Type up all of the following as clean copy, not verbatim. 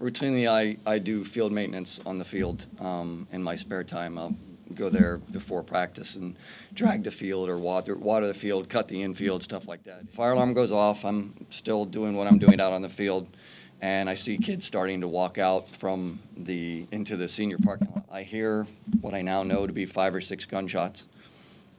Routinely, I do field maintenance on the field in my spare time. I'll go there before practice and drag the field or water the field, cut the infield, stuff like that. Fire alarm goes off. I'm still doing what I'm doing out on the field, and I see kids starting to walk out from into the senior parking lot. I hear what I now know to be 5 or 6 gunshots.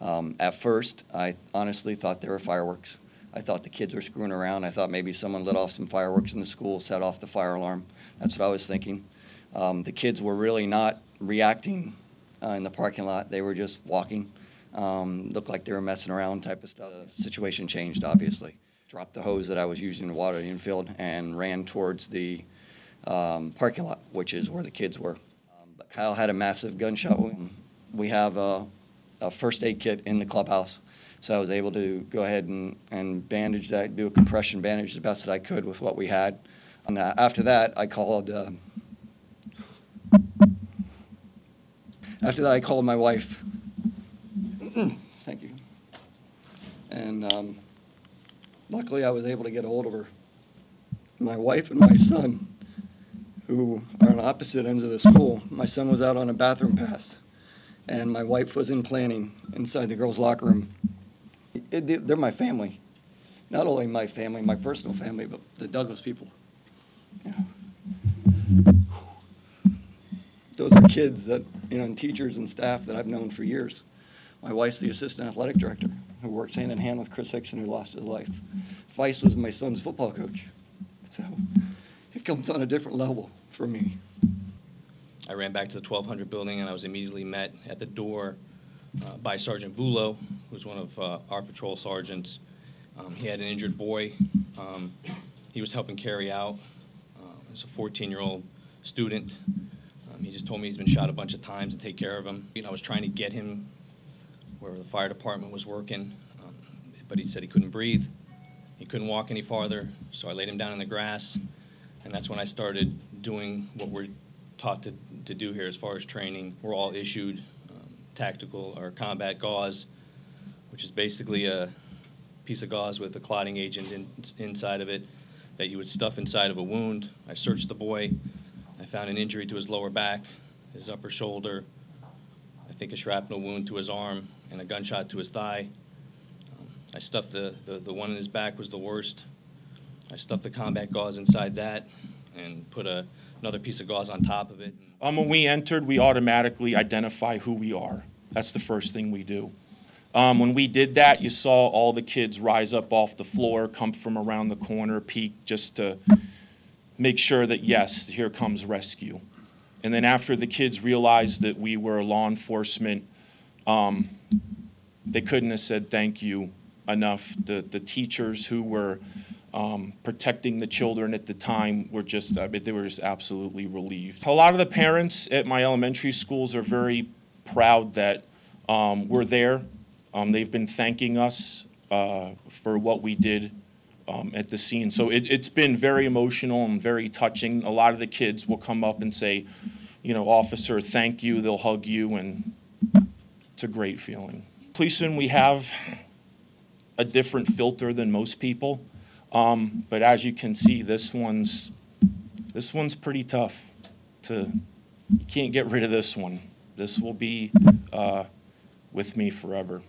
At first, I honestly thought they were fireworks. I thought the kids were screwing around. I thought maybe someone lit off some fireworks in the school, set off the fire alarm. That's what I was thinking. The kids were really not reacting in the parking lot. They were just walking. Looked like they were messing around type of stuff. The situation changed, obviously. Dropped the hose that I was using to water the infield and ran towards the parking lot, which is where the kids were. But Kyle had a massive gunshot wound. We have a first aid kit in the clubhouse. So I was able to go ahead and bandage that, do a compression bandage the best that I could with what we had. And after that, I called my wife. Thank you. And luckily, I was able to get a hold of her. My wife and my son, who are on opposite ends of the school. My son was out on a bathroom pass, and my wife was in planning inside the girls' locker room. They're my family. Not only my family, my personal family, but the Douglas people. You know. Those are kids that, and teachers and staff that I've known for years. My wife's the assistant athletic director who works hand in hand with Chris Hickson, who lost his life. Feist was my son's football coach. So it comes on a different level for me. I ran back to the 1200 building, and I was immediately met at the door by Sergeant Vulo, who's one of our patrol sergeants. He had an injured boy he was helping carry out. He's a 14-year-old student. He just told me he's been shot a bunch of times to take care of him. I was trying to get him where the fire department was working, but he said he couldn't breathe. He couldn't walk any farther, so I laid him down in the grass, and that's when I started doing what we're taught to do here as far as training. We're all issued tactical or combat gauze, which is basically a piece of gauze with a clotting agent inside of it that you would stuff inside of a wound. I searched the boy. I found an injury to his lower back, his upper shoulder, I think a shrapnel wound to his arm, and a gunshot to his thigh. I stuffed the one in his back was the worst. I stuffed the combat gauze inside that and put another piece of gauze on top of it. When we entered, we automatically identify who we are. That's the first thing we do. When we did that, you saw all the kids rise up off the floor, come from around the corner, peek, just to make sure that, yes, here comes rescue. And then after the kids realized that we were law enforcement, they couldn't have said thank you enough. The teachers who were protecting the children at the time were just, they were just absolutely relieved. A lot of the parents at my elementary schools are very proud that we're there. They've been thanking us for what we did at the scene. So it's been very emotional and very touching. A lot of the kids will come up and say, officer, thank you. They'll hug you, and it's a great feeling. Policemen, we have a different filter than most people. But as you can see, this one's pretty tough. You can't get rid of this one. This will be with me forever.